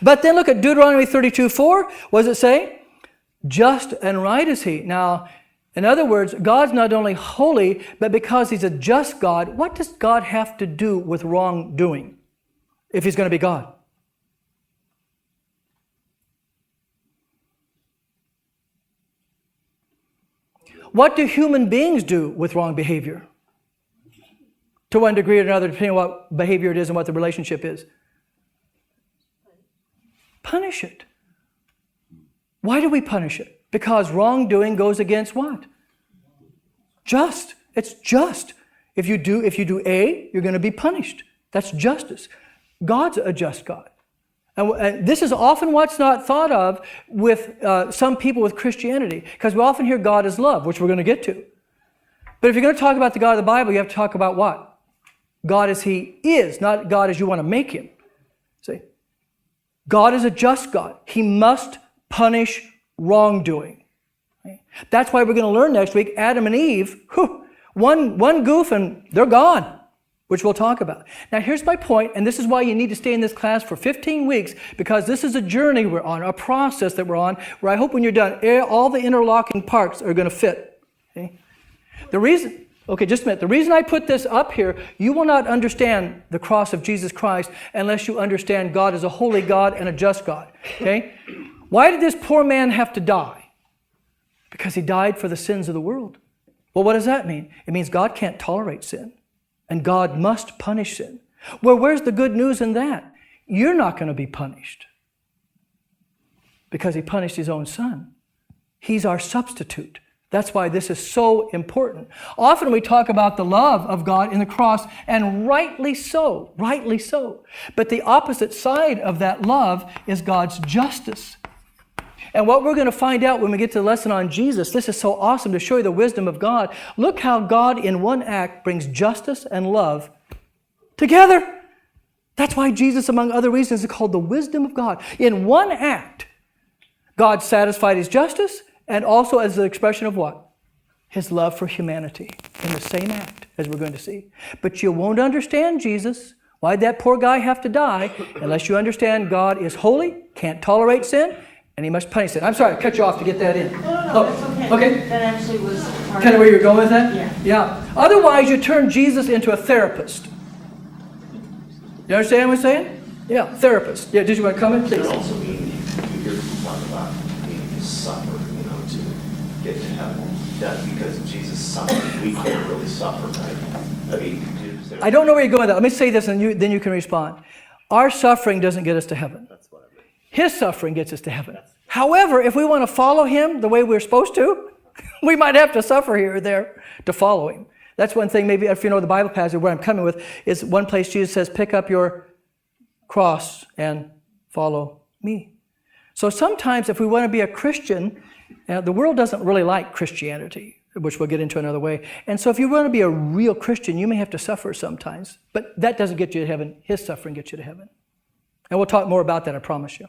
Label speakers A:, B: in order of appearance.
A: But then look at Deuteronomy 32:4. What does it say? Just and right is he. Now, in other words, God's not only holy, but because he's a just God, what does God have to do with wrongdoing if he's going to be God? What do human beings do with wrong behavior? To one degree or another, depending on what behavior it is and what the relationship is. Punish it. Why do we punish it? Because wrongdoing goes against what? Just. It's just. If you do A, you're going to be punished. That's justice. God's a just God. And this is often what's not thought of with some people with Christianity, because we often hear God is love, which we're going to get to. But if you're going to talk about the God of the Bible, you have to talk about what? God as he is, not God as you want to make him. See? God is a just God. He must punish wrongdoing. That's why we're going to learn next week, Adam and Eve, one goof and they're gone, which we'll talk about. Now here's my point, and this is why you need to stay in this class for 15 weeks, because this is a journey we're on, a process that we're on, where I hope when you're done, all the interlocking parts are going to fit. Okay? Just a minute. The reason I put this up here, you will not understand the cross of Jesus Christ unless you understand God is a holy God and a just God. Okay? Why did this poor man have to die? Because he died for the sins of the world. Well, what does that mean? It means God can't tolerate sin, and God must punish sin. Well, where's the good news in that? You're not going to be punished because he punished his own son. He's our substitute. That's why this is so important. Often we talk about the love of God in the cross, and rightly so. But the opposite side of that love is God's justice. And what we're going to find out when we get to the lesson on Jesus, this is so awesome to show you the wisdom of God. Look how God in one act brings justice and love together. That's why Jesus, among other reasons, is called the wisdom of God. In one act, God satisfied his justice, and also as the expression of what? His love for humanity in the same act, as we're going to see. But you won't understand Jesus. Why'd that poor guy have to die? Unless you understand God is holy, can't tolerate sin, and he must punish sin. I'm sorry, I cut you off to get that in.
B: No, that's okay. That actually was part
A: kind of where you're going with that?
B: Yeah.
A: Otherwise, you turn Jesus into a therapist. You understand what I'm saying? Yeah, therapist. Yeah, did you want to comment, please?
C: It also mean you hear people talk about needing to suffer, to get to heaven. That because Jesus suffered, we can't really suffer, right?
A: I don't know where you're going with that. Let me say this, and then you can respond. Our suffering doesn't get us to heaven. That's what I mean. His suffering gets us to heaven. However, if we want to follow him the way we're supposed to, we might have to suffer here or there to follow him. That's one thing, maybe if you know the Bible passage, where I'm coming with, is one place Jesus says, pick up your cross and follow me. So sometimes if we want to be a Christian, the world doesn't really like Christianity, which we'll get into another way. And so if you want to be a real Christian, you may have to suffer sometimes. But that doesn't get you to heaven. His suffering gets you to heaven. And we'll talk more about that, I promise you.